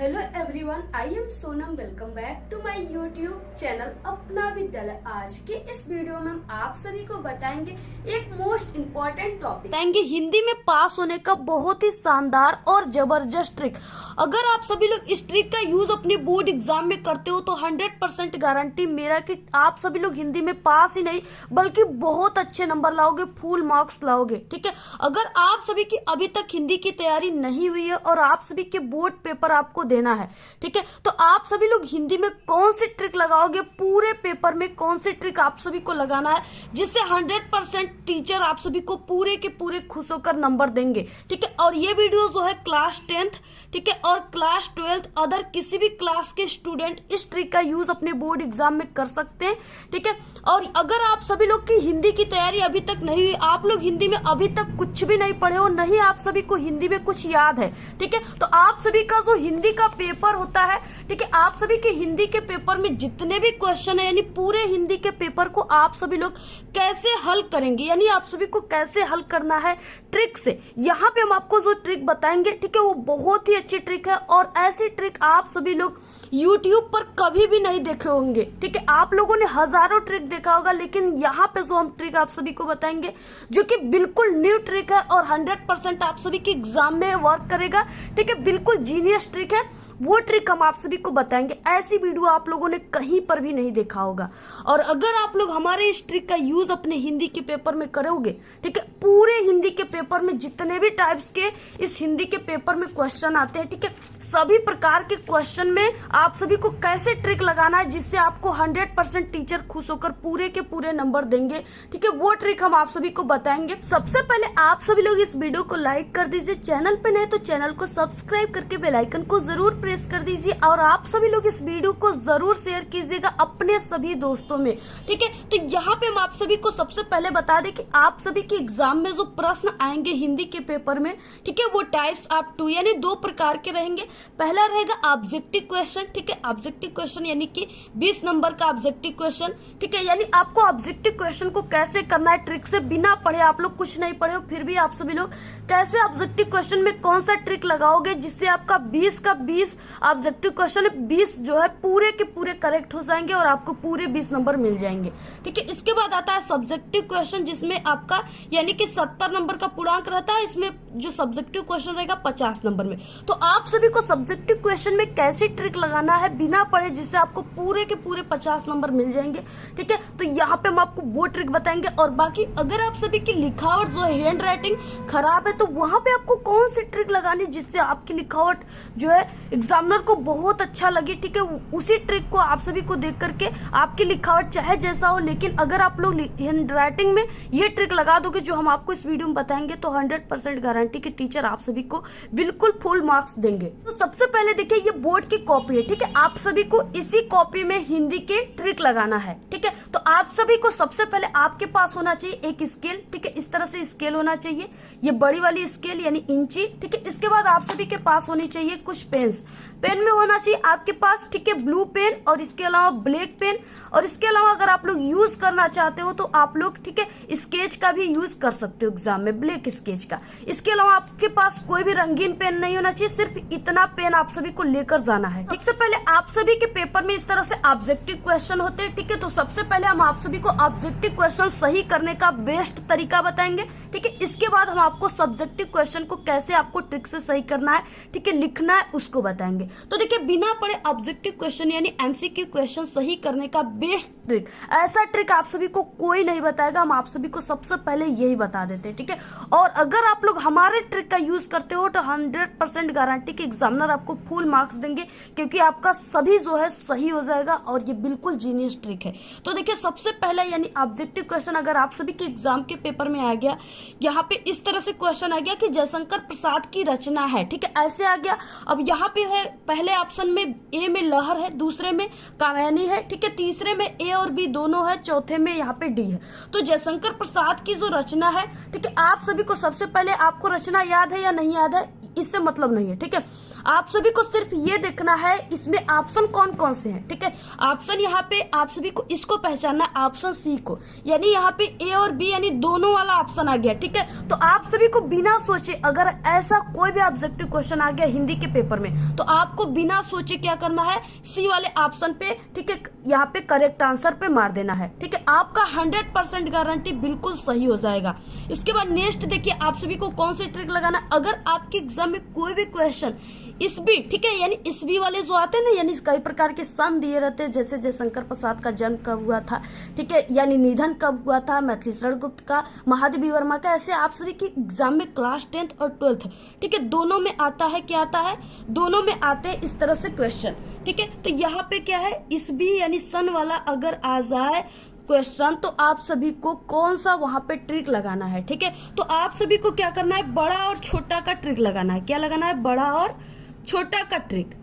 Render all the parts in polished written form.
Hello everyone, I am Sonam. Welcome back to my YouTube channel Apna Vidyalaya. आज के इस video में हम आप सभी को बताएंगे एक मोस्ट इम्पोर्टेंट टॉपिक, बताएंगे हिंदी में पास होने का बहुत ही शानदार और जबरदस्त ट्रिक। अगर आप सभी लोग इस ट्रिक का यूज अपने बोर्ड एग्जाम में करते हो तो 100% गारंटी मेरा कि आप सभी लोग हिंदी में पास ही नहीं बल्कि बहुत अच्छे नंबर लाओगे, फुल मार्क्स लाओगे। ठीक है, अगर आप सभी की अभी तक हिंदी की तैयारी नहीं हुई है और आप सभी के बोर्ड पेपर आपको देना है, ठीक है, तो आप सभी लोग हिंदी में कौन सी ट्रिक लगाओगे, पूरे पेपर में कौन सी ट्रिक आप सभी को लगाना है जिससे 100% टीचर आप सभी को पूरे के पूरे खुश होकर नंबर देंगे। ठीक है, और ये वीडियो जो है क्लास 10th, ठीक है, और क्लास 12th अदर किसी भी क्लास के स्टूडेंट इस ट्रिक का यूज अपने बोर्ड एग्जाम में कर सकते हैं। ठीक है, और अगर आप सभी लोग की हिंदी की तैयारी अभी तक नहीं हुई, आप लोग हिंदी में अभी तक कुछ भी नहीं पढ़े हो, नहीं आप सभी को हिंदी में कुछ याद है, ठीक है, तो आप सभी का जो हिंदी का पेपर होता है, ठीक है, आप सभी के हिंदी के पेपर में जितने भी क्वेश्चन है यानी पूरे हिंदी के पेपर को आप सभी लोग कैसे हल करेंगे, यानी आप सभी को कैसे हल करना है ट्रिक से। यहाँ पे हम आपको जो ट्रिक बताएंगे, ठीक है, वो बहुत ही अच्छी ट्रिक है और ऐसी ट्रिक आप सभी लोग YouTube पर कभी भी नहीं देखे होंगे। ठीक है, आप लोगों ने हजारों ट्रिक देखा होगा, लेकिन यहाँ पे जो हम ट्रिक आप सभी को बताएंगे जो कि बिल्कुल न्यू ट्रिक है और 100% आप सभी की एग्जाम में वर्क करेगा। ठीक है, बिल्कुल जीनियस ट्रिक है, वो ट्रिक हम आप सभी को बताएंगे। ऐसी वीडियो आप लोगों ने कहीं पर भी नहीं देखा होगा। और अगर आप लोग हमारे इस ट्रिक का यूज अपने हिंदी के पेपर में करोगे, ठीक है, पूरे हिंदी के पेपर में जितने भी टाइप्स के इस हिंदी के पेपर में क्वेश्चन आते हैं, ठीक है, सभी प्रकार के क्वेश्चन में आप सभी को कैसे ट्रिक लगाना है जिससे आपको 100% टीचर खुश होकर पूरे के पूरे नंबर देंगे। ठीक है, वो ट्रिक हम आप सभी को बताएंगे। सबसे पहले आप सभी लोग इस वीडियो को लाइक कर दीजिए, चैनल पे नए तो चैनल को सब्सक्राइब करके बेल आइकन को जरूर प्रेस कर दीजिए और आप सभी लोग इस वीडियो को जरूर शेयर कीजिएगा अपने सभी दोस्तों में। ठीक है, तो यहाँ पे हम आप सभी को सबसे पहले बता दें कि आप सभी के एग्जाम में जो प्रश्न आएंगे हिंदी के पेपर में, ठीक है, वो टाइप्स ऑफ 2 यानी 2 प्रकार के रहेंगे। पहला रहेगा ऑब्जेक्टिव क्वेश्चन। ठीक है, ऑब्जेक्टिव क्वेश्चन यानी कि 20 नंबर का ऑब्जेक्टिव क्वेश्चन। ठीक है, यानी आपको ऑब्जेक्टिव क्वेश्चन को कैसे करना है ट्रिक से, बिना पढ़े, आप लोग कुछ नहीं पढ़े हो फिर भी आप सभी लोग कैसे ऑब्जेक्टिव क्वेश्चन में कौन सा ट्रिक लगाओगे जिससे आपका 20 का 20 ऑब्जेक्टिव क्वेश्चन 20 जो है पूरे के पूरे करेक्ट हो जाएंगे और आपको पूरे 20 नंबर मिल जाएंगे। ठीक है, इसके बाद आता है सब्जेक्टिव क्वेश्चन जिसमें आपका यानी कि 70 नंबर का पूर्णांक रहता है। इसमें जो सब्जेक्टिव क्वेश्चन रहेगा 50 नंबर में। तो आप सभी को सब्जेक्टिव क्वेश्चन में कैसी ट्रिक लगाना है बिना पढ़े जिससे आपको पूरे के पूरे 50 नंबर मिल जाएंगे। ठीक है, तो यहाँ पे हम आपको वो ट्रिक बताएंगे। और बाकी अगर आप सभी की लिखावट जो है, हैंड राइटिंग खराब है, तो वहां पे आपको कौन सी ट्रिक लगानी जिससे आपकी लिखावट जो है एग्जामिनर को बहुत अच्छा लगे। ठीक है, उसी ट्रिक को आप सभी को देख करके आपकी लिखावट चाहे जैसा हो, लेकिन अगर आप लोग हैंड राइटिंग में ये ट्रिक लगा दोगे जो हम आपको इस वीडियो में बताएंगे तो 100% गारंटी कि टीचर आप सभी को बिल्कुल फुल मार्क्स देंगे। तो सबसे पहले देखिए, ये बोर्ड की कॉपी है। ठीक है, आप सभी को इसी कॉपी में हिंदी के ट्रिक लगाना है। ठीक है, तो आप सभी को सबसे पहले आपके पास होना चाहिए एक स्केल। ठीक है, इस तरह से स्केल होना चाहिए, ये बड़ी वाली स्केल यानी इंची। ठीक है, इसके बाद आप सभी के पास होनी चाहिए कुछ पेन में होना चाहिए आपके पास, ठीक है, ब्लू पेन और इसके अलावा ब्लैक पेन। और इसके अलावा अगर आप लोग यूज करना चाहते हो तो आप लोग, ठीक है, स्केच का भी यूज कर सकते हो एग्जाम में, ब्लैक स्केच का। इसके अलावा आपके पास कोई भी रंगीन पेन नहीं होना चाहिए, सिर्फ इतना पेन आप सभी को लेकर जाना है। ठीक, सबसे पहले आप सभी के पेपर में इस तरह से ऑब्जेक्टिव क्वेश्चन होते हैं। ठीक है, तो सबसे पहले हम आप सभी को ऑब्जेक्टिव क्वेश्चन सही करने का बेस्ट तरीका बताएंगे। ठीक है, इसके बाद हम आपको सब्जेक्टिव क्वेश्चन को कैसे आपको ट्रिक से सही करना है, ठीक है, लिखना है, उसको बताएंगे। तो देखिए, बिना पढ़े ऑब्जेक्टिव क्वेश्चन यानी एमसीक्यू क्वेश्चन सही करने का बेस्ट ट्रिक, ऐसा ट्रिक आप सभी को कोई नहीं बताएगा, हम आप सभी को सबसे पहले यही बता देते हैं। ठीक है, और अगर आप लोग हमारे ट्रिक का यूज करते हो तो 100% गारंटी कि एग्जामिनर आपको फुल मार्क्स देंगे क्योंकि आपका सभी जो है सही हो जाएगा और ये बिल्कुल जीनियस ट्रिक है। तो देखिए, सबसे पहले यानी ऑब्जेक्टिव क्वेश्चन अगर आप सभी के एग्जाम के पेपर में आ गया, यहाँ पे इस तरह से क्वेश्चन आ गया कि जयशंकर प्रसाद की रचना है। ठीक है, ऐसे आ गया। अब यहाँ पे है पहले ऑप्शन में ए में लहर है, दूसरे में कामयानी है, ठीक है, तीसरे में ए और बी दोनों है, चौथे में यहाँ पे डी है। तो जयशंकर प्रसाद की जो रचना है, ठीक है, आप सभी को सबसे पहले आपको रचना याद है या नहीं याद है, इससे मतलब नहीं है, ठीक है। आप सभी को सिर्फ ये देखना है इसमें ऑप्शन कौन कौन से हैं, ठीक है। ऑप्शन यहाँ पे आप सभी को इसको पहचानना है, ऑप्शन सी को, यानी यहाँ पे ए और बी यानी दोनों वाला ऑप्शन आ गया, ठीक है। तो आप सभी को बिना सोचे अगर ऐसा कोई भी ऑब्जेक्टिव क्वेश्चन आ गया हिंदी के पेपर में तो आपको बिना सोचे क्या करना है, सी वाले ऑप्शन पे, ठीक है, यहाँ पे करेक्ट आंसर पे मार देना है, ठीक है। आपका 100% गारंटी बिल्कुल सही हो जाएगा। इसके बाद नेक्स्ट देखिए आप सभी को कौन सी ट्रिक लगाना, अगर आपके एग्जाम में कोई भी क्वेश्चन इसबी, ठीक है, यानी इसबी वाले जो आते हैं ना, यानी कई प्रकार के सन दिए रहते हैं, जैसे जयशंकर प्रसाद का जन्म कब हुआ था, ठीक है, यानी निधन कब हुआ था, मैथिली शरण गुप्त का, महादेवी वर्मा का, ऐसे आप सभी की एग्जाम में क्लास 10th और 12th, ठीक है, दोनों में आता है, क्या आता है, दोनों में आते हैं इस तरह से क्वेश्चन, ठीक है। तो यहाँ पे क्या है, इसबी यानी सन वाला अगर आ जाए क्वेश्चन तो आप सभी को कौन सा वहां पे ट्रिक लगाना है, ठीक है। तो आप सभी को क्या करना है, बड़ा और छोटा का ट्रिक लगाना है। क्या लगाना है, बड़ा और छोटा का ट्रिक।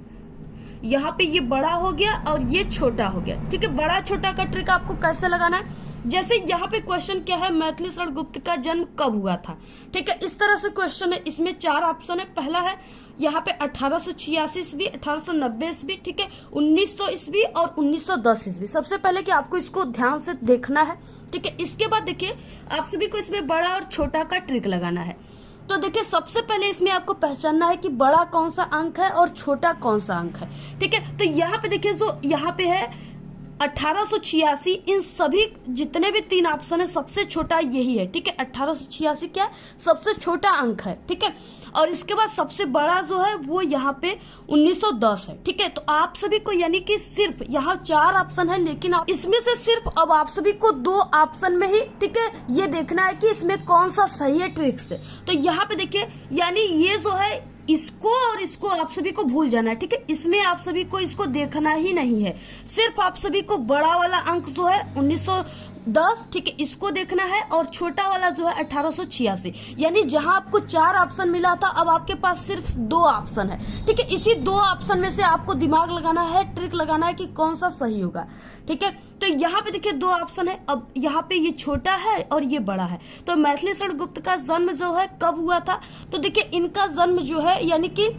यहाँ पे ये बड़ा हो गया और ये छोटा हो गया, ठीक है। बड़ा छोटा का ट्रिक आपको कैसे लगाना है, जैसे यहाँ पे क्वेश्चन क्या है, मैथिली शरण गुप्त का जन्म कब हुआ था, ठीक है, इस तरह से क्वेश्चन है। इसमें 4 ऑप्शन है। पहला है यहाँ पे 1886 ईस्वी, 1890 ईस्वी, ठीक है, 1900 ईस्वी और 1910 ईस्वी। सबसे पहले कि आपको इसको ध्यान से देखना है, ठीक है। इसके बाद देखिए आप सभी को इसमें बड़ा और छोटा का ट्रिक लगाना है। तो देखिए सबसे पहले इसमें आपको पहचानना है कि बड़ा कौन सा अंक है और छोटा कौन सा अंक है, ठीक है। तो यहाँ पे देखिए जो यहाँ पे है 1886, इन सभी जितने भी 3 ऑप्शन है सबसे छोटा यही है, ठीक है। 1886 क्या है, सबसे छोटा अंक है, ठीक है। और इसके बाद सबसे बड़ा जो है वो यहाँ पे 1910 है, ठीक है। तो आप सभी को यानी कि सिर्फ यहाँ 4 ऑप्शन है, लेकिन आप इसमें से सिर्फ अब आप सभी को 2 ऑप्शन में ही, ठीक है, ये देखना है कि इसमें कौन सा सही है ट्रिक से। तो यहाँ पे देखिए यानी ये जो है इसको और इसको आप सभी को भूल जाना है, ठीक है। इसमें आप सभी को इसको देखना ही नहीं है, सिर्फ आप सभी को बड़ा वाला अंक जो है 1910, ठीक है, इसको देखना है, और छोटा वाला जो है 1886। यानी जहां आपको 4 ऑप्शन मिला था अब आपके पास सिर्फ 2 ऑप्शन है, ठीक है। इसी 2 ऑप्शन में से आपको दिमाग लगाना है, ट्रिक लगाना है कि कौन सा सही होगा, ठीक है। तो यहाँ पे देखिए 2 ऑप्शन है। अब यहाँ पे ये छोटा है और ये बड़ा है। तो मैथिली शरण गुप्त का जन्म जो है कब हुआ था, तो देखिए इनका जन्म जो है यानी कि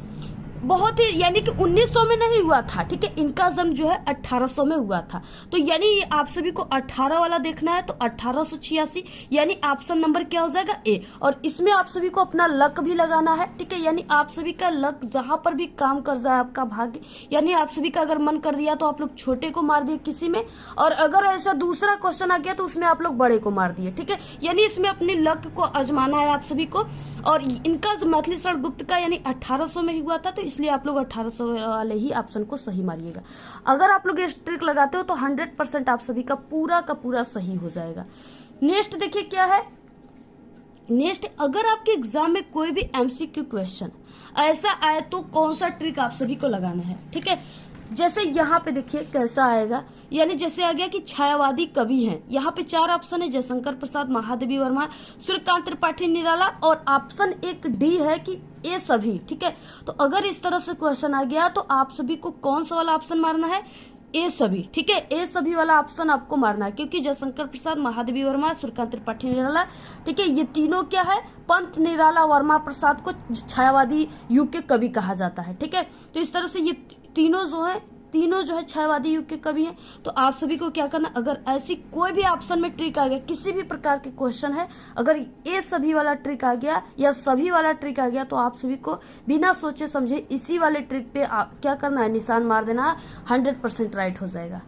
बहुत ही यानी कि 1900 में नहीं हुआ था, ठीक है, इनका जन्म जो है 1800 में हुआ था। तो यानी आप सभी को 18 वाला देखना है, तो 1886 यानी ऑप्शन नंबर क्या हो जाएगा, ए। और इसमें आप सभी को अपना लक भी लगाना है, ठीक है, यानी आप सभी का लक जहां पर भी काम कर जाए आपका भाग्य, यानी आप सभी का अगर मन कर दिया तो आप लोग छोटे को मार दिए किसी में, और अगर ऐसा दूसरा क्वेश्चन आ गया तो उसमें आप लोग बड़े को मार दिए, ठीक है। यानी इसमें अपने लक को आजमाना है आप सभी को। और इनका मैथिली शरण गुप्त का यानी 1800 में ही हुआ था, तो इसलिए आप लोग 1800 वाले ही ऑप्शन को सही मारिएगा। अगर आप लोग ये ट्रिक लगाते हो तो 100% आप सभी का पूरा सही हो जाएगा। नेक्स्ट देखिए क्या है, नेक्स्ट अगर आपके एग्जाम में कोई भी एमसीक्यू क्वेश्चन ऐसा आए तो कौन सा ट्रिक आप सभी को लगाना है, ठीक है। जैसे यहाँ पे देखिए कैसा आएगा, यानी जैसे आ गया कि छायावादी कवि हैं। यहाँ पे 4 ऑप्शन है, जयशंकर प्रसाद, महादेवी वर्मा, सूर्यकांत त्रिपाठी निराला, और ऑप्शन 1 डी है कि ए सभी, ठीक है। तो अगर इस तरह से क्वेश्चन आ गया तो आप सभी को कौन सा वाला ऑप्शन मारना है, ए सभी, ठीक है, ए सभी वाला ऑप्शन आपको मारना है, क्योंकि जयशंकर प्रसाद, महादेवी वर्मा, सूर्यकांत त्रिपाठी निराला, ठीक है, ये तीनों क्या है, पंत निराला वर्मा प्रसाद को छायावादी युग के कवि कहा जाता है, ठीक है। तो इस तरह से ये तीनों जो है छायावादी युग के कवि हैं। तो आप सभी को क्या करना, अगर ऐसी कोई भी ऑप्शन में ट्रिक आ गया, किसी भी प्रकार के क्वेश्चन है, अगर ये सभी वाला ट्रिक आ गया या सभी वाला ट्रिक आ गया तो आप सभी को बिना सोचे समझे इसी वाले ट्रिक पे क्या करना है, निशान मार देना, 100% राइट हो जाएगा।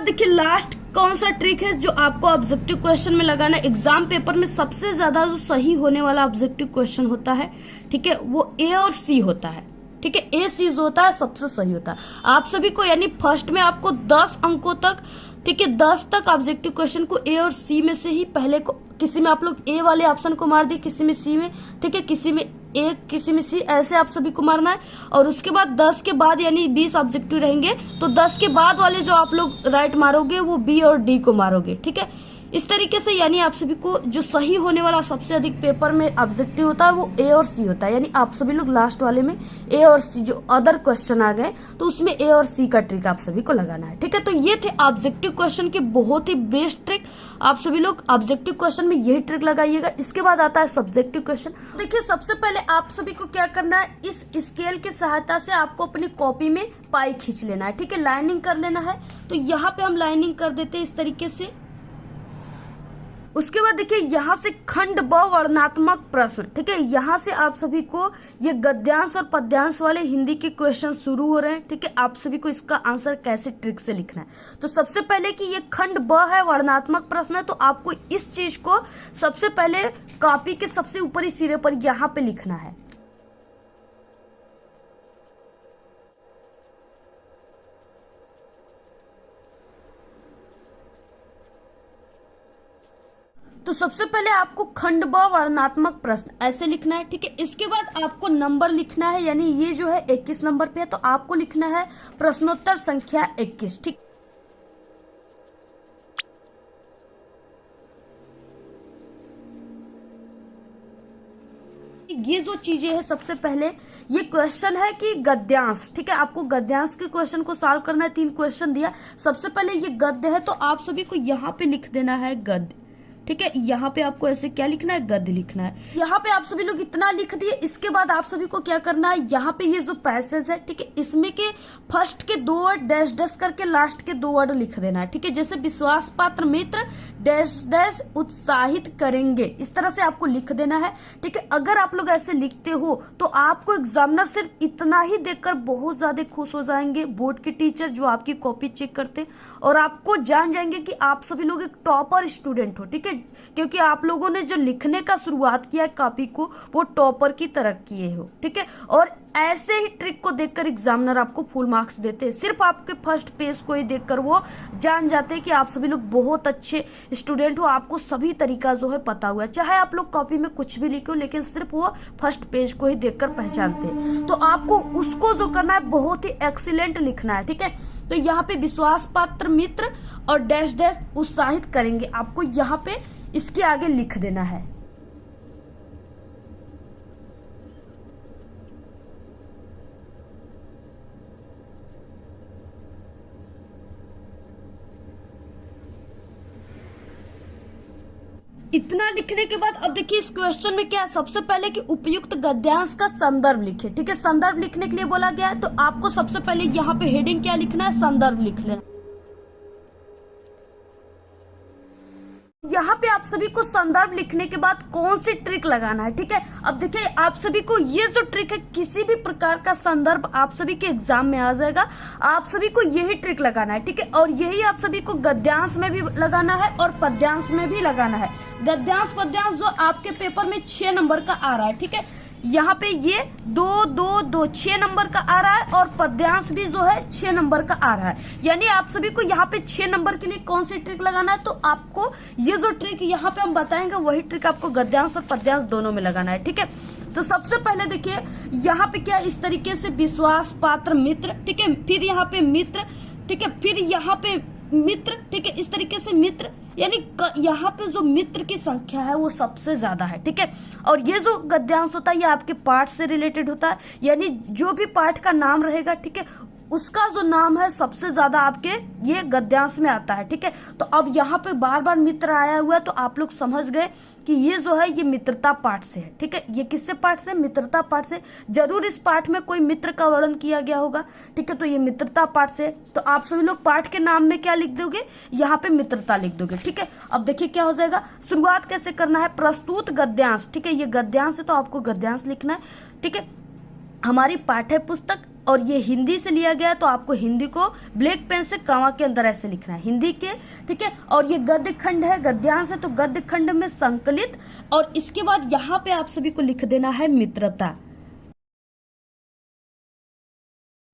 देखिए लास्ट कौन सा ट्रिक है जो आपको ऑब्जेक्टिव क्वेश्चन में लगाना है। एग्जाम पेपर में सबसे ज्यादा जो सही होने वाला ऑब्जेक्टिव क्वेश्चन होता है, ठीक है, वो ए और सी होता है, ठीक है, ए सी जो होता है सबसे सही होता है। आप सभी को यानी फर्स्ट में आपको 10 अंकों तक, ठीक है, 10 तक ऑब्जेक्टिव क्वेश्चन को ए और सी में से ही पहले को, किसी में आप लोग ए वाले ऑप्शन को मार दिए, किसी में सी में, ठीक है, किसी में ए किसी में सी, ऐसे आप सभी को मारना है। और उसके बाद 10 के बाद यानी 20 ऑब्जेक्टिव रहेंगे, तो 10 के बाद वाले जो आप लोग राइट मारोगे वो बी और डी को मारोगे, ठीक है। इस तरीके से यानी आप सभी को जो सही होने वाला सबसे अधिक पेपर में ऑब्जेक्टिव होता है वो ए और सी होता है। यानी आप सभी लोग लास्ट वाले में ए और सी जो अदर क्वेश्चन आ गए तो उसमें ए और सी का ट्रिक आप सभी को लगाना है। ठीक है, तो ये थे ऑब्जेक्टिव क्वेश्चन के बहुत ही बेस्ट ट्रिक। आप सभी लोग ऑब्जेक्टिव क्वेश्चन में यही ट्रिक लगाइएगा। इसके बाद आता है सब्जेक्टिव क्वेश्चन। देखिए, सबसे पहले आप सभी को क्या करना है, इस स्केल की सहायता से आपको अपनी कॉपी में पाई खींच लेना है। ठीक है, लाइनिंग कर लेना है। तो यहाँ पे हम लाइनिंग कर देते हैं इस तरीके से। उसके बाद देखिए यहाँ से खंड ब वर्णनात्मक प्रश्न। ठीक है, यहाँ से आप सभी को ये गद्यांश और पद्यांश वाले हिंदी के क्वेश्चन शुरू हो रहे हैं। ठीक है, आप सभी को इसका आंसर कैसे ट्रिक से लिखना है। तो सबसे पहले कि ये खंड ब है, वर्णनात्मक प्रश्न है, तो आपको इस चीज को सबसे पहले कॉपी के सबसे ऊपरी सिरे पर यहाँ पे लिखना है। तो सबसे पहले आपको खंड ब वर्णनात्मक प्रश्न ऐसे लिखना है। ठीक है, इसके बाद आपको नंबर लिखना है, यानी ये जो है 21 नंबर पे है, तो आपको लिखना है प्रश्नोत्तर संख्या 21। ठीक, ये जो चीजें है, सबसे पहले ये क्वेश्चन है कि गद्यांश। ठीक है, आपको गद्यांश के क्वेश्चन को सॉल्व करना है। 3 क्वेश्चन दिया। सबसे पहले ये गद्य है, तो आप सभी को यहाँ पे लिख देना है गद्य। ठीक है, यहाँ पे आपको ऐसे क्या लिखना है, गद्य लिखना है। यहाँ पे आप सभी लोग इतना लिख दिए। इसके बाद आप सभी को क्या करना है, यहाँ पे ये जो पैसेज है, ठीक है, इसमें के फर्स्ट के 2 वर्ड डैश डैश करके लास्ट के 2 वर्ड लिख देना है। ठीक है, जैसे विश्वास पात्र मित्र डैश डैश उत्साहित करेंगे, इस तरह से आपको लिख देना है। ठीक है, अगर आप लोग ऐसे लिखते हो तो आपको एग्जामिनर सिर्फ इतना ही देखकर बहुत ज्यादा खुश हो जाएंगे, बोर्ड के टीचर जो आपकी कॉपी चेक करते, और आपको जान जाएंगे कि आप सभी लोग एक टॉपर स्टूडेंट हो। ठीक है, क्योंकि आप लोगों ने जो लिखने का शुरुआत किया है कॉपी को, वो टॉपर की तरह किए हो। ठीक है, और ऐसे ही ट्रिक को देखकर एग्जामिनर आपको फुल मार्क्स देते हैं। सिर्फ आपके फर्स्ट पेज को ही देखकर वो जान जाते हैं कि आप सभी लोग बहुत अच्छे स्टूडेंट हो, आपको सभी तरीका जो है पता हुआ है। चाहे आप लोग कॉपी में कुछ भी लिखो, लेकिन सिर्फ वो फर्स्ट पेज को ही देखकर पहचानते हैं। तो आपको उसको जो करना है बहुत ही एक्सीलेंट लिखना है। ठीक है, तो यहाँ पे विश्वास पात्र मित्र और डैश डैश उत्साहित करेंगे, आपको यहाँ पे इसके आगे लिख देना है। इतना लिखने के बाद अब देखिए इस क्वेश्चन में क्या है, सबसे पहले कि उपयुक्त गद्यांश का संदर्भ लिखे। ठीक है, संदर्भ लिखने के लिए बोला गया है, तो आपको सबसे पहले यहाँ पे हेडिंग क्या लिखना है, संदर्भ लिख लेना। यहाँ पे आप सभी को संदर्भ लिखने के बाद कौन सी ट्रिक लगाना है। ठीक है, अब देखिए आप सभी को ये जो ट्रिक है, किसी भी प्रकार का संदर्भ आप सभी के एग्जाम में आ जाएगा, आप सभी को यही ट्रिक लगाना है। ठीक है, और यही आप सभी को गद्यांश में भी लगाना है और पद्यांश में भी लगाना है। गद्यांश पद्यांश जो आपके पेपर में 6 नंबर का आ रहा है। ठीक है, यहाँ पे ये 2 2 2 6 नंबर का आ रहा है, और पद्यांश भी जो है 6 नंबर का आ रहा है। यानी आप सभी को यहाँ पे 6 नंबर के लिए कौन सी ट्रिक लगाना है, तो आपको ये जो ट्रिक यहाँ पे हम बताएंगे वही ट्रिक आपको गद्यांश और पद्यांश दोनों में लगाना है। ठीक है, तो सबसे पहले देखिए यहाँ पे क्या, इस तरीके से विश्वास पात्र मित्र। ठीक है, फिर यहाँ पे मित्र। ठीक है, फिर यहाँ पे मित्र। ठीक है, इस तरीके से मित्र, यानी यहाँ पे जो मित्र की संख्या है वो सबसे ज्यादा है। ठीक है, और ये जो गद्यांश होता है ये आपके पाठ से रिलेटेड होता है, यानी जो भी पाठ का नाम रहेगा, ठीक है, उसका जो नाम है सबसे ज्यादा आपके ये गद्यांश में आता है। ठीक है, तो अब यहाँ पे बार बार मित्र आया हुआ है, तो आप लोग समझ गए कि ये जो है ये मित्रता पाठ से है। ठीक है, ये किससे पाठ से, मित्रता पाठ से। जरूर इस पाठ में कोई मित्र का वर्णन किया गया होगा। ठीक है, तो ये मित्रता पाठ से, तो आप सभी लोग पाठ के नाम में क्या लिख दोगे, यहाँ पे मित्रता लिख दोगे। ठीक है, अब देखिए क्या हो जाएगा, शुरुआत कैसे करना है, प्रस्तुत गद्यांश। ठीक है, ये गद्यांश है तो आपको गद्यांश लिखना है। ठीक है, हमारी पाठ्य पुस्तक, और ये हिंदी से लिया गया है, तो आपको हिंदी को ब्लैक पेन से कमा के अंदर ऐसे लिखना है, हिंदी के। ठीक है, और ये गद्य खंड है, गद्यांश है, तो गद्य खंड में संकलित, और इसके बाद यहाँ पे आप सभी को लिख देना है मित्रता।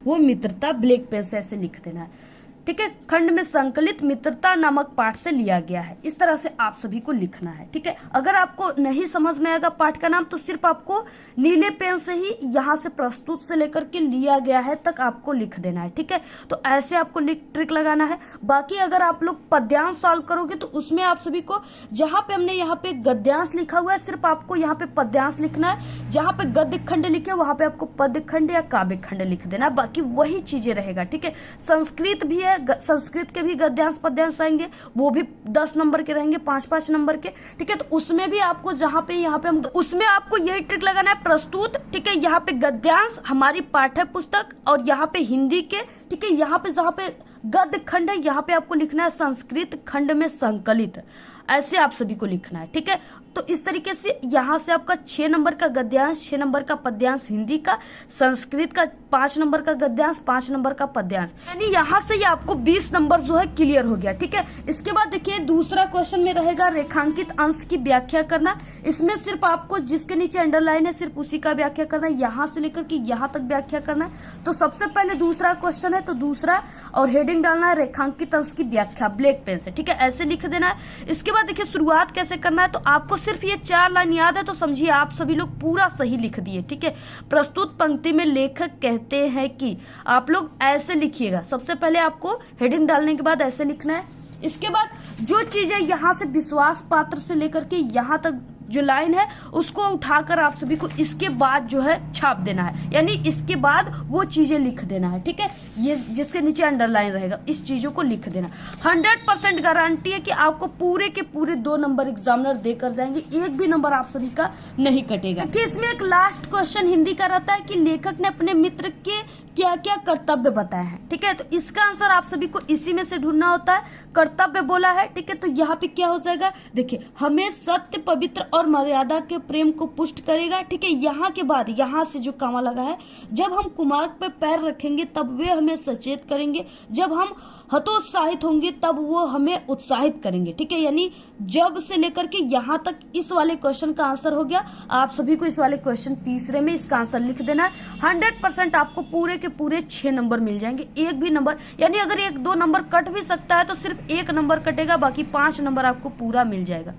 वो मित्रता ब्लैक पेन से ऐसे लिख देना है। ठीक है, खंड में संकलित मित्रता नामक पाठ से लिया गया है। इस तरह से आप सभी को लिखना है। ठीक है, अगर आपको नहीं समझ में आएगा पाठ का नाम तो सिर्फ आपको नीले पेन से ही यहाँ से प्रस्तुत से लेकर के लिया गया है तक आपको लिख देना है। ठीक है, तो ऐसे आपको ट्रिक लगाना है। बाकी अगर आप लोग पद्यांश सॉल्व करोगे तो उसमें आप सभी को जहां पे हमने यहाँ पे गद्यांश लिखा हुआ है सिर्फ आपको यहाँ पे पद्यांश लिखना है। जहां पे गद्य खंड लिखे वहां पे आपको पद्य खंड या काव्य खंड लिख देना, बाकी वही चीजें रहेगा। ठीक है, संस्कृत भी है, संस्कृत के भी गद्यांश पद्यांश आएंगे, वो भी 10 नंबर के रहेंगे, 5-5 नंबर के। ठीक है, तो उसमें भी आपको जहां पे यहाँ पे उसमें आपको यही ट्रिक लगाना है, प्रस्तुत। ठीक है, यहाँ पे गद्यांश हमारी पाठ्य पुस्तक और यहाँ पे हिंदी के। ठीक है, यहाँ पे जहाँ पे गद्य खंड है यहाँ पे आपको लिखना है संस्कृत खंड में संकलित, ऐसे आप सभी को लिखना है। ठीक है, तो इस तरीके से यहाँ से आपका 6 नंबर का गद्यांश, 6 नंबर का पद्यांश हिंदी का, संस्कृत का 5 नंबर का गद्यांश, 5 नंबर का पद्यांश, यानी यहाँ से ये आपको 20 नंबर जो है क्लियर हो गया। ठीक है, इसके बाद देखिए दूसरा क्वेश्चन में रहेगा रेखांकित अंश की व्याख्या करना। इसमें सिर्फ आपको जिसके नीचे अंडरलाइन है सिर्फ उसी का व्याख्या करना है, यहाँ से लेकर के यहाँ तक व्याख्या करना है। तो सबसे पहले दूसरा क्वेश्चन है तो दूसरा और हेडिंग डालना है रेखांकित अंश की व्याख्या ब्लैक पेन से। ठीक है, ऐसे लिख देना है। इसके बाद देखिए शुरुआत कैसे करना है, तो आपको सिर्फ ये 4 लाइन याद है तो समझिए आप सभी लोग पूरा सही लिख दिए। ठीक है, प्रस्तुत पंक्ति में लेखक कहते हैं कि, आप लोग ऐसे लिखिएगा। सबसे पहले आपको हेडिंग डालने के बाद ऐसे लिखना है। इसके बाद जो चीजें यहाँ से विश्वास पात्र से लेकर के यहाँ तक जो लाइन है उसको उठाकर आप सभी को इसके बाद जो है छाप देना है, यानी इसके बाद वो चीजें लिख देना है। ठीक है, ये जिसके नीचे अंडरलाइन रहेगा इस चीजों को लिख देना। 100% गारंटी है कि आपको पूरे के पूरे 2 नंबर एग्जामिनर देकर जाएंगे, एक भी नंबर आप सभी का नहीं कटेगा। देखिए इसमें एक लास्ट क्वेश्चन हिंदी का रहता है कि लेखक ने अपने मित्र के क्या क्या कर्तव्य बताए हैं। ठीक है, तो इसका आंसर आप सभी को इसी में से ढूंढना होता है। कर्तव्य बोला है, ठीक है, तो यहाँ पे क्या हो जाएगा, देखिए हमें सत्य, पवित्र और मर्यादा के प्रेम को पुष्ट करेगा। ठीक है, यहाँ के बाद यहाँ से जो कामा लगा है, जब हम कुमार्ग पर पैर रखेंगे तब वे हमें सचेत करेंगे, जब हम हतोत्साहित होंगे तब वो हमें उत्साहित करेंगे। ठीक है, यानी जब से लेकर के यहाँ तक इस वाले क्वेश्चन का आंसर हो गया। आप सभी को इस वाले क्वेश्चन तीसरे में इसका आंसर लिख देना है। 100% आपको पूरे के पूरे 6 नंबर मिल जाएंगे, एक भी नंबर, यानी अगर 1-2 नंबर कट भी सकता है तो सिर्फ 1 नंबर कटेगा, बाकी 5 नंबर आपको पूरा मिल जाएगा।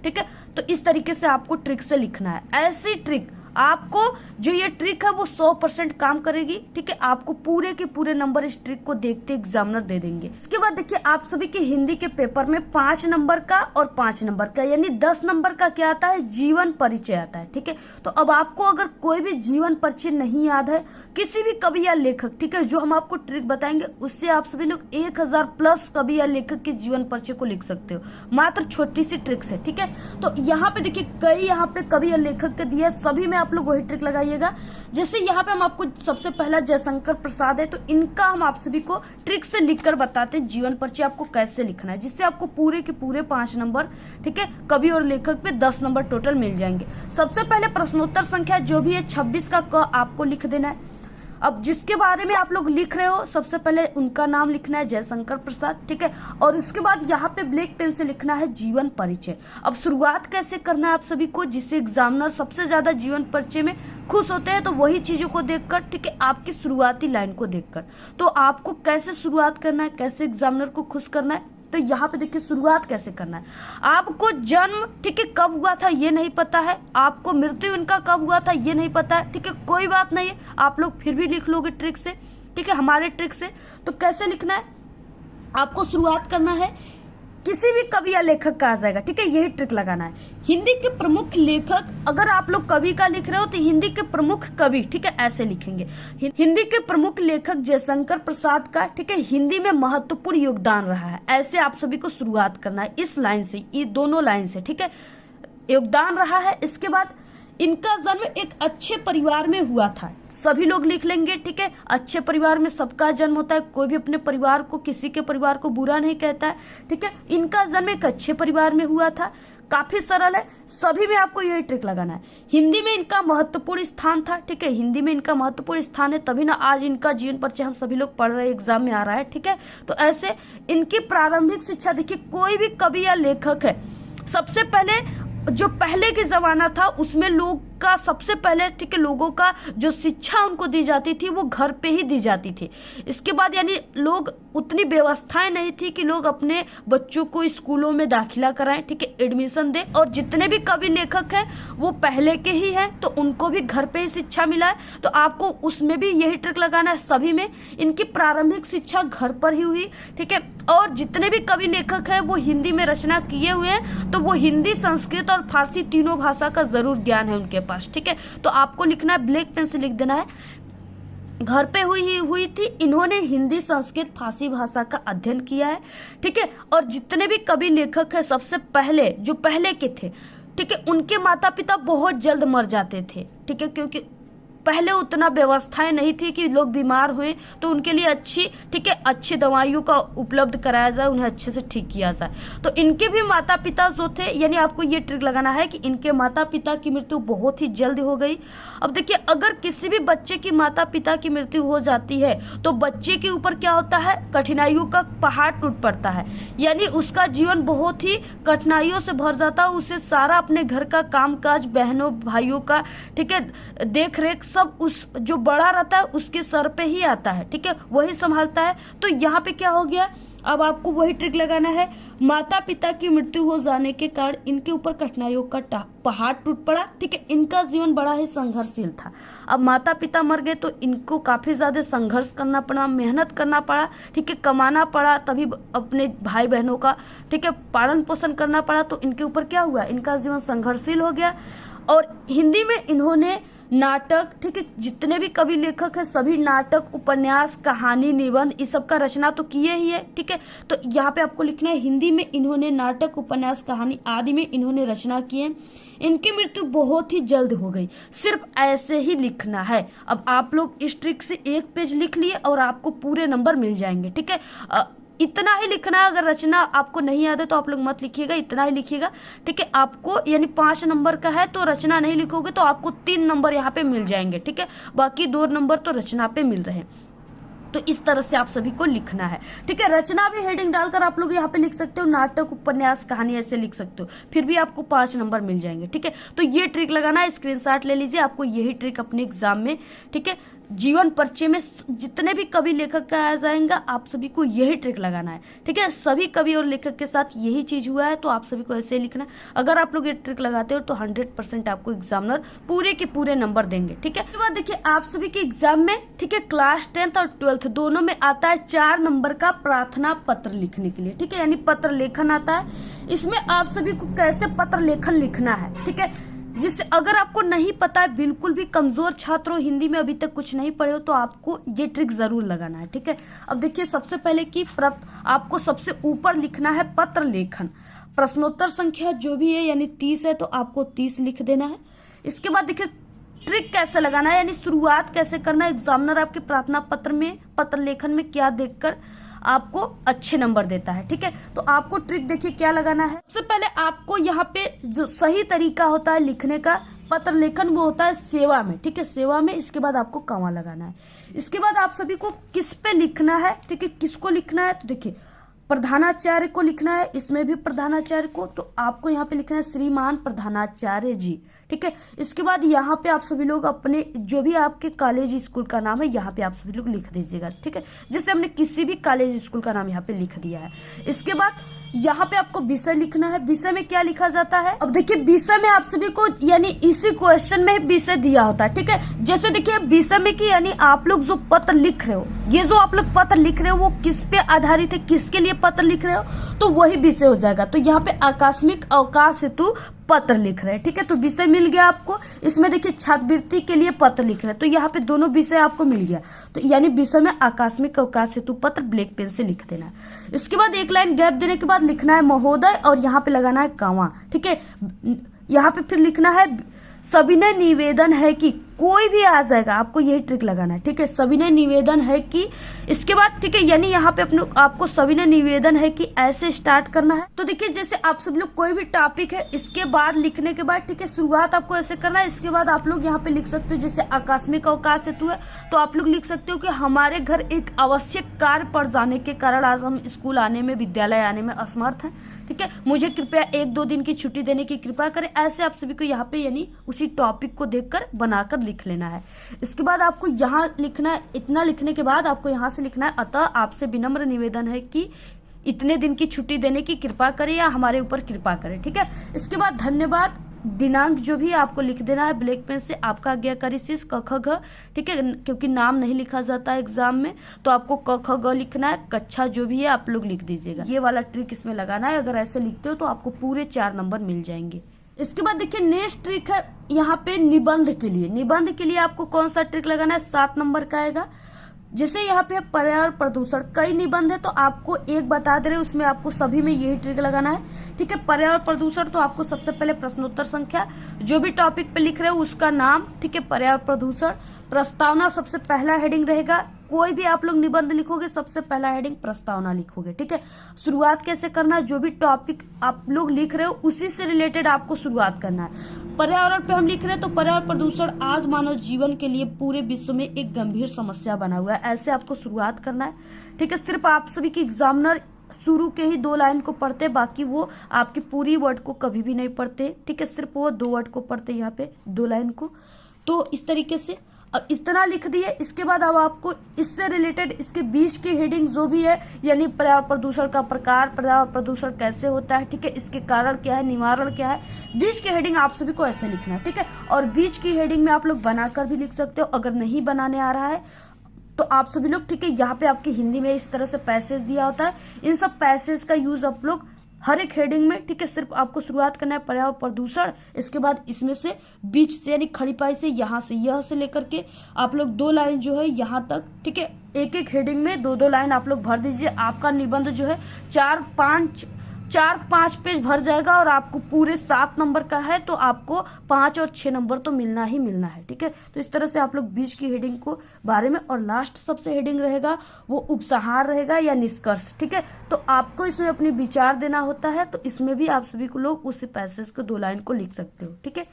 ठीक है, तो इस तरीके से आपको ट्रिक से लिखना है। ऐसी ट्रिक आपको जो ये ट्रिक है वो 100% काम करेगी। ठीक है, आपको पूरे के पूरे नंबर इस ट्रिक को देखते एग्जामिनर दे देंगे। इसके बाद देखिए आप सभी के हिंदी के पेपर में 5 नंबर का और 5 नंबर का यानी 10 नंबर का क्या आता है, जीवन परिचय आता है। ठीक है, तो अब आपको अगर कोई भी जीवन परिचय नहीं याद है, किसी भी कवि या लेखक, ठीक है, जो हम आपको ट्रिक बताएंगे उससे आप सभी लोग 1000+ कवि या लेखक के जीवन परिचय को लिख सकते हो, मात्र छोटी सी ट्रिक से। ठीक है, तो यहाँ पे देखिए कई यहाँ पे कवि या लेखक के दिए, सभी में आप लोग वही ट्रिक लगाइएगा। जैसे यहाँ पे हम आपको सबसे पहला जयशंकर प्रसाद है, तो इनका हम आप सभी को ट्रिक से लिखकर बताते हैं जीवन परिचय आपको कैसे लिखना है, जिससे आपको पूरे के पूरे 5 नंबर, ठीक है, कवि और लेखक पे 10 नंबर टोटल मिल जाएंगे। सबसे पहले प्रश्नोत्तर संख्या जो भी है 26 का क आपको लिख देना है। अब जिसके बारे में आप लोग लिख रहे हो सबसे पहले उनका नाम लिखना है, जयशंकर प्रसाद। ठीक है, और उसके बाद यहाँ पे ब्लैक पेन से लिखना है जीवन परिचय। अब शुरुआत कैसे करना है आप सभी को, जिससे एग्जामिनर सबसे ज्यादा जीवन परिचय में खुश होते हैं, तो वही चीजों को देखकर, ठीक है, आपकी शुरुआती लाइन को देखकर। तो आपको कैसे शुरुआत करना है, कैसे एग्जामिनर को खुश करना है, तो यहाँ पे देखिए शुरुआत कैसे करना है। आपको जन्म, ठीक है, कब हुआ था ये नहीं पता है, आपको मृत्यु इनका कब हुआ था ये नहीं पता है। ठीक है, कोई बात नहीं है, आप लोग फिर भी लिख लोगे ट्रिक से। ठीक है, हमारे ट्रिक से। तो कैसे लिखना है, आपको शुरुआत करना है, किसी भी कवि या लेखक का आ जाएगा। ठीक है, यही ट्रिक लगाना है। हिंदी के प्रमुख लेखक, अगर आप लोग कवि का लिख रहे हो तो हिंदी के प्रमुख कवि, ठीक है, ऐसे लिखेंगे। हिंदी के प्रमुख लेखक जयशंकर प्रसाद का, ठीक है, हिंदी में महत्वपूर्ण योगदान रहा है, ऐसे आप सभी को शुरुआत करना है इस लाइन से, ये दोनों लाइन से। ठीक है, योगदान रहा है। इसके बाद इनका जन्म एक अच्छे परिवार में हुआ था, सभी लोग लिख लेंगे। ठीक है, अच्छे परिवार में सबका जन्म होता है, कोई भी अपने परिवार को, किसी के परिवार को बुरा नहीं कहता है। ठीक है, इनका जन्म एक अच्छे परिवार में हुआ था, काफी सरल है, सभी में आपको यही ट्रिक लगाना है। हिंदी में इनका महत्वपूर्ण स्थान था। ठीक है, हिंदी में इनका महत्वपूर्ण स्थान है, तभी ना आज इनका जीवन परिचय हम सभी लोग पढ़ रहे हैं, एग्जाम में आ रहा है। ठीक है, तो ऐसे इनकी प्रारंभिक शिक्षा, देखिए कोई भी कवि या लेखक है, सबसे पहले जो पहले के जमाना था उसमें लोग का सबसे पहले ठीक है लोगों का जो शिक्षा उनको दी जाती थी वो घर पे ही दी जाती थी। इसके बाद यानी लोग उतनी व्यवस्थाएं नहीं थी कि लोग अपने बच्चों को स्कूलों में दाखिला कराएं, ठीक है, एडमिशन दें। और जितने भी कवि लेखक हैं वो पहले के ही हैं, तो उनको भी घर पे ही शिक्षा मिला है। तो आपको उसमें भी यही ट्रिक लगाना है। सभी में इनकी प्रारंभिक शिक्षा घर पर ही हुई, ठीक है। और जितने भी कवि लेखक हैं वो हिंदी में रचना किए हुए हैं, तो वो हिंदी, संस्कृत और फारसी तीनों भाषा का जरूर ज्ञान है उनके पास, ठीक है। तो आपको लिखना है, ब्लैक पेन से लिख देना है, घर पे हुई थी। इन्होंने हिंदी, संस्कृत, फारसी भाषा का अध्ययन किया है, ठीक है। और जितने भी कवि लेखक हैं सबसे पहले जो पहले के थे, ठीक है, उनके माता पिता बहुत जल्द मर जाते थे, ठीक है, क्योंकि पहले उतना व्यवस्थाएं नहीं थी कि लोग बीमार हुए तो उनके लिए अच्छी, ठीक है, अच्छी दवाइयों का उपलब्ध कराया जाए, उन्हें अच्छे से ठीक किया जाए। तो इनके भी माता पिता जो थे, यानी आपको ये ट्रिक लगाना है कि इनके माता पिता की मृत्यु बहुत ही जल्द हो गई। अब देखिए, अगर किसी भी बच्चे की माता पिता की मृत्यु हो जाती है तो बच्चे के ऊपर क्या होता है, कठिनाइयों का पहाड़ टूट पड़ता है, यानी उसका जीवन बहुत ही कठिनाइयों से भर जाता है। उसे सारा अपने घर का कामकाज, बहनों भाइयों का, ठीक है, देख रेख सब उस जो बड़ा रहता है उसके सर पे ही आता है, ठीक है, वही संभालता है। तो यहाँ पे क्या हो गया, अब आपको वही ट्रिक लगाना है। माता पिता की मृत्यु हो जाने के कारण इनके ऊपर कठिनाइयों का पहाड़ टूट पड़ा, ठीक है। इनका जीवन बड़ा ही संघर्षशील था। अब माता पिता मर गए तो इनको काफी ज्यादा संघर्ष करना पड़ा, मेहनत करना पड़ा, ठीक है, कमाना पड़ा, तभी अपने भाई बहनों का, ठीक है, पालन पोषण करना पड़ा। तो इनके ऊपर क्या हुआ, इनका जीवन संघर्षशील हो गया। और हिंदी में इन्होंने नाटक, ठीक है, जितने भी कवि लेखक हैं सभी नाटक, उपन्यास, कहानी, निबंध, इस सब का रचना तो किए ही है, ठीक है। तो यहाँ पे आपको लिखना है, हिंदी में इन्होंने नाटक, उपन्यास, कहानी आदि में इन्होंने रचना की है। इनकी मृत्यु बहुत ही जल्द हो गई। सिर्फ ऐसे ही लिखना है। अब आप लोग इस ट्रिक से एक पेज लिख लिए और आपको पूरे नंबर मिल जाएंगे, ठीक है। इतना ही लिखना है। अगर रचना आपको नहीं याद है तो आप लोग मत लिखिएगा, इतना ही लिखिएगा, ठीक है। आपको यानी 5 नंबर का है तो रचना नहीं लिखोगे तो आपको 3 नंबर यहाँ पे मिल जाएंगे, ठीक है। बाकी 2 नंबर तो रचना पे मिल रहे हैं। तो इस तरह से आप सभी को लिखना है, ठीक है। रचना भी हेडिंग डालकर आप लोग यहाँ पे लिख सकते हो, नाटक, उपन्यास, कहानी ऐसे लिख सकते हो, फिर भी आपको 5 नंबर मिल जाएंगे, ठीक है। तो ये ट्रिक लगाना है, स्क्रीनशॉट ले लीजिए। आपको यही ट्रिक अपने एग्जाम में, ठीक है, जीवन परिचय में जितने भी कवि लेखक का आ जाएगा आप सभी को यही ट्रिक लगाना है, ठीक है। सभी कवि और लेखक के साथ यही चीज हुआ है, तो आप सभी को ऐसे ही लिखना है। अगर आप लोग ये ट्रिक लगाते हो तो 100% आपको एग्जामिनर पूरे के पूरे नंबर देंगे, ठीक है। उसके बाद देखिए, आप सभी के एग्जाम में, ठीक है, क्लास 10th और 12th दोनों में आता है 4 नंबर का प्रार्थना पत्र लिखने के लिए, ठीक है, यानी पत्र लेखन आता है। इसमें आप सभी को कैसे पत्र लेखन लिखना है, ठीक है, जिससे अगर आपको नहीं पता है, बिल्कुल भी कमजोर छात्र हो, हिंदी में अभी तक कुछ नहीं पढ़े हो, तो आपको ये ट्रिक जरूर लगाना है, ठीक है। अब देखिए, सबसे पहले की आपको सबसे ऊपर लिखना है पत्र लेखन। प्रश्नोत्तर संख्या जो भी है यानी 30 है तो आपको 30 लिख देना है। इसके बाद देखिए ट्रिक कैसे लगाना है, यानी शुरुआत कैसे करना है। एग्जामिनर आपके प्रार्थना पत्र में, पत्र लेखन में क्या देखकर आपको अच्छे नंबर देता है, ठीक है। तो आपको ट्रिक देखिए क्या लगाना है। सबसे पहले आपको यहाँ पे जो सही तरीका होता है लिखने का पत्र लेखन वो होता है सेवा में, ठीक है, सेवा में। इसके बाद आपको कॉमा लगाना है। इसके बाद आप सभी को किस पे लिखना है, ठीक है, किसको लिखना है, तो देखिए प्रधानाचार्य को लिखना है। इसमें भी प्रधानाचार्य को, तो आपको यहाँ पे लिखना है श्रीमान प्रधानाचार्य जी, ठीक है। इसके बाद यहाँ पे आप सभी लोग अपने जो भी आपके कॉलेज स्कूल का नाम है यहाँ पे आप सभी लोग लिख दीजिएगा, ठीक है, जैसे हमने किसी भी कॉलेज स्कूल का नाम यहाँ पे लिख दिया है। इसके बाद यहाँ पे आपको विषय लिखना है। विषय में क्या लिखा जाता है, अब देखिए विषय में आप सभी को यानी इसी क्वेश्चन में विषय दिया होता है, ठीक है। जैसे देखिए विषय में कि यानी आप लोग जो पत्र लिख रहे हो, ये जो आप लोग पत्र लिख रहे हो वो किस पे आधारित है, किसके लिए पत्र लिख रहे हो, तो वही विषय हो जाएगा। तो यहाँ पे आकस्मिक अवकाश हेतु पत्र लिख रहे हैं, ठीक है, तो विषय मिल गया आपको। इसमें देखिए छात्रवृत्ति के लिए पत्र लिख रहे हैं, तो यहाँ पे दोनों विषय आपको मिल गया। तो यानी विषय में आकस्मिक अवकाश हेतु पत्र ब्लैक पेन से लिख देना है। इसके बाद एक लाइन गैप देने के बाद लिखना है महोदय और यहाँ पे लगाना है कॉमा, ठीक है। यहाँ पे फिर लिखना है सविनय निवेदन है कि, कोई भी आ जाएगा, आपको यही ट्रिक लगाना है, ठीक है, सविनय निवेदन है कि। इसके बाद ठीक है, यानी यहाँ पे अपने आपको सविनय निवेदन है कि ऐसे स्टार्ट करना है। तो देखिए जैसे आप सब लोग कोई भी टॉपिक है इसके बाद लिखने के बाद, ठीक है, शुरुआत आपको ऐसे करना है। इसके बाद आप लोग यहाँ पे लिख सकते हो, जैसे आकस्मिक अवकाश हेतु है तो आप लोग लिख सकते हो कि हमारे घर एक आवश्यक कार्य पड़ जाने के कारण आज हम स्कूल आने में, विद्यालय आने में असमर्थ हैं, ठीक है, मुझे कृपया 1-2 दिन की छुट्टी देने की कृपा करें। ऐसे आप सभी को यहाँ पे यानी उसी टॉपिक को देखकर बनाकर लिख लेना है। इसके बाद आपको यहाँ लिखना है, इतना लिखने के बाद आपको यहाँ से लिखना है, अतः आपसे विनम्र निवेदन है कि इतने दिन की छुट्टी देने की कृपा करें या हमारे ऊपर कृपा करें। ठीक है, इसके बाद धन्यवाद, दिनांक जो भी आपको लिख देना है ब्लैक पेन से, आपका आज्ञाकारी शीर्ष क ख ग। ठीक है, क्योंकि नाम नहीं लिखा जाता है एग्जाम में, तो आपको क ख ग लिखना है। कक्षा जो भी है आप लोग लिख दीजिएगा। ये वाला ट्रिक इसमें लगाना है। अगर ऐसे लिखते हो तो आपको पूरे 4 नंबर मिल जाएंगे। इसके बाद देखिए नेक्स्ट ट्रिक है यहाँ पे निबंध के लिए। निबंध के लिए आपको कौन सा ट्रिक लगाना है, 7 नंबर का आएगा। जैसे यहाँ पे पर्यावरण प्रदूषण, कई निबंध है तो आपको एक बता दे रहे, उसमें आपको सभी में यही ट्रिक लगाना है। ठीक है, पर्यावरण प्रदूषण तो आपको सबसे पहले प्रश्नोत्तर संख्या, जो भी टॉपिक पे लिख रहे हो उसका नाम। ठीक है, पर्यावरण प्रदूषण, प्रस्तावना सबसे पहला हेडिंग रहेगा। कोई भी आप लोग निबंध लिखोगे सबसे पहला हेडिंग प्रस्तावना लिखोगे। ठीक है, शुरुआत कैसे करना है, जो भी टॉपिक आप लोग लिख रहे हो उसी से रिलेटेड आपको शुरुआत करना है। पर्यावरण पे हम लिख रहे हैं तो पर्यावरण प्रदूषण आज मानव जीवन के लिए पूरे विश्व में एक गंभीर समस्या बना हुआ है, ऐसे आपको शुरुआत करना है। ठीक है, सिर्फ आप सभी की एग्जामिनर शुरू के ही 2 लाइन को पढ़ते, बाकी वो आपकी पूरी वर्ड को कभी भी नहीं पढ़ते। ठीक है, सिर्फ वो 2 वर्ड को पढ़ते यहाँ पे 2 लाइन को। तो इस तरीके से अब इस तरह लिख दिए। इसके बाद अब आपको इससे रिलेटेड इसके बीच की हेडिंग जो भी है, यानी पर्यावरण प्रदूषण का प्रकार, पर्यावरण प्रदूषण कैसे होता है, ठीक है, इसके कारण क्या है, निवारण क्या है, बीच की हेडिंग आप सभी को ऐसे लिखना है। ठीक है, और बीच की हेडिंग में आप लोग बनाकर भी लिख सकते हो। अगर नहीं बनाने आ रहा है तो आप सभी लोग, ठीक है, यहाँ पे आपकी हिंदी में इस तरह से पैसेज दिया होता है, इन सब पैसेज का यूज आप लोग हर एक हेडिंग में, ठीक है, सिर्फ आपको शुरुआत करना है पर्यावरण प्रदूषण। इसके बाद इसमें से बीच से यानी खड़ी पाई से यहाँ से यह से लेकर के आप लोग 2 लाइन जो है यहाँ तक, ठीक है, एक हेडिंग में 2-2 लाइन आप लोग भर दीजिए। आपका निबंध जो है 4-5 पेज भर जाएगा और आपको पूरे 7 नंबर का है तो आपको 5 और 6 नंबर तो मिलना ही मिलना है। ठीक है, तो इस तरह से आप लोग बीच की हेडिंग को बारे में, और लास्ट सबसे हेडिंग रहेगा वो उपसंहार रहेगा या निष्कर्ष। ठीक है, तो आपको इसमें अपनी विचार देना होता है, तो इसमें भी आप सभी को लोग उसी पैसेज के 2 लाइन को लिख सकते हो। ठीक है,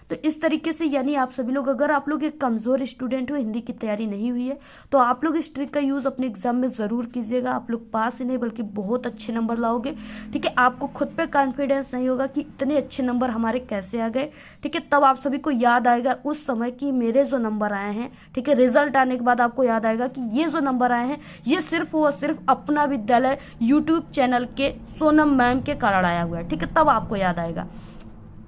तो इस तरीके से यानी आप सभी लोग, अगर आप लोग एक कमजोर स्टूडेंट हो, हिंदी की तैयारी नहीं हुई है, तो आप लोग इस ट्रिक का यूज अपने एग्जाम में जरूर कीजिएगा। आप लोग पास ही नहीं बल्कि बहुत अच्छे नंबर लाओगे। ठीक है, आपको खुद पे कॉन्फिडेंस नहीं होगा कि इतने अच्छे नंबर हमारे कैसे आ गए। ठीक है, तब आप सभी को याद आएगा उस समय कि मेरे जो नंबर आए हैं, ठीक है, रिजल्ट आने के बाद आपको याद आएगा कि ये जो नंबर आए हैं ये सिर्फ व सिर्फ अपना विद्यालय यूट्यूब चैनल के सोनम मैम के कारण आया हुआ है। ठीक है, तब आपको याद आएगा।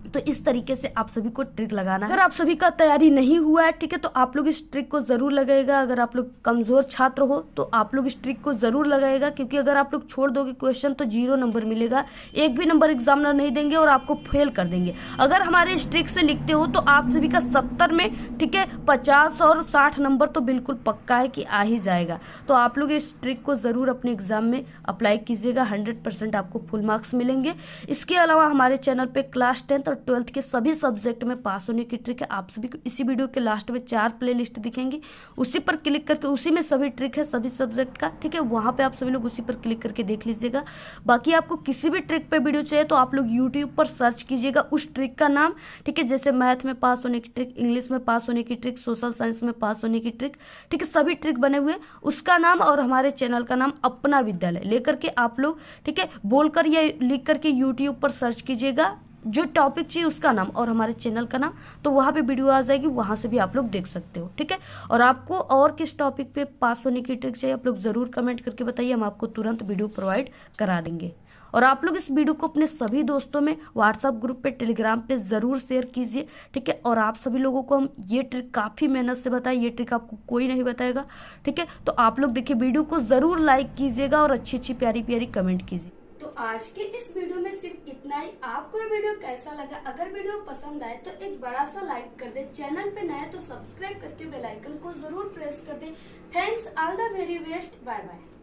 तो इस तरीके से आप सभी को ट्रिक लगाना है। अगर आप सभी का तैयारी नहीं हुआ है, ठीक है, तो आप लोग इस ट्रिक को जरूर लगाएगा। अगर आप लोग कमजोर छात्र हो तो आप लोग इस ट्रिक को जरूर लगाएगा, क्योंकि अगर आप लोग छोड़ दोगे क्वेश्चन तो 0 नंबर मिलेगा, एक भी नंबर एग्जामिनर नहीं देंगे और आपको फेल कर देंगे। अगर हमारे इस ट्रिक से लिखते हो तो आप सभी का 70 में, ठीक है, 50 और 60 नंबर तो बिल्कुल पक्का है कि आ ही जाएगा। तो आप लोग इस ट्रिक को जरूर अपने एग्जाम में अप्लाई कीजिएगा, 100% आपको फुल मार्क्स मिलेंगे। इसके अलावा हमारे चैनल पे क्लास 10th और 12th के सभी सब्जेक्ट में पास होने की ट्रिक है। आप सभी को इसी वीडियो के लास्ट में 4 प्लेलिस्ट दिखेंगी, उसी पर क्लिक करके, उसी में सभी ट्रिक है सभी सब्जेक्ट का। ठीक है, वहां पे आप सभी लोग उसी पर क्लिक करके देख लीजिएगा। बाकी आपको किसी भी ट्रिक पे वीडियो चाहिए तो आप लोग यूट्यूब पर सर्च कीजिएगा उस ट्रिक का नाम। ठीक है, जैसे मैथ में पास होने की ट्रिक, इंग्लिश में पास होने की ट्रिक, सोशल साइंस में पास होने की ट्रिक, ठीक है, सभी ट्रिक बने हुए, उसका नाम और हमारे चैनल का नाम अपना विद्यालय लेकर के आप लोग, ठीक है, बोलकर या लिख करके यूट्यूब पर सर्च कीजिएगा जो टॉपिक चाहिए उसका नाम और हमारे चैनल का नाम, तो वहाँ पे वीडियो आ जाएगी, वहाँ से भी आप लोग देख सकते हो। ठीक है, और आपको और किस टॉपिक पे पास होने की ट्रिक चाहिए आप लोग जरूर कमेंट करके बताइए, हम आपको तुरंत वीडियो प्रोवाइड करा देंगे। और आप लोग इस वीडियो को अपने सभी दोस्तों में व्हाट्सएप ग्रुप पे, टेलीग्राम पे जरूर शेयर कीजिए। ठीक है, और आप सभी लोगों को हम ये ट्रिक काफ़ी मेहनत से बताए, ये ट्रिक आपको कोई नहीं बताएगा। ठीक है, तो आप लोग देखिए वीडियो को जरूर लाइक कीजिएगा और अच्छी अच्छी प्यारी प्यारी कमेंट कीजिए। तो आज के इस वीडियो में सिर्फ इतना ही। आपको ये वीडियो कैसा लगा? अगर वीडियो पसंद आए तो एक बड़ा सा लाइक कर दे, चैनल पे नए तो सब्सक्राइब करके बेल आइकन को जरूर प्रेस कर दे। Thanks all the very best, bye bye.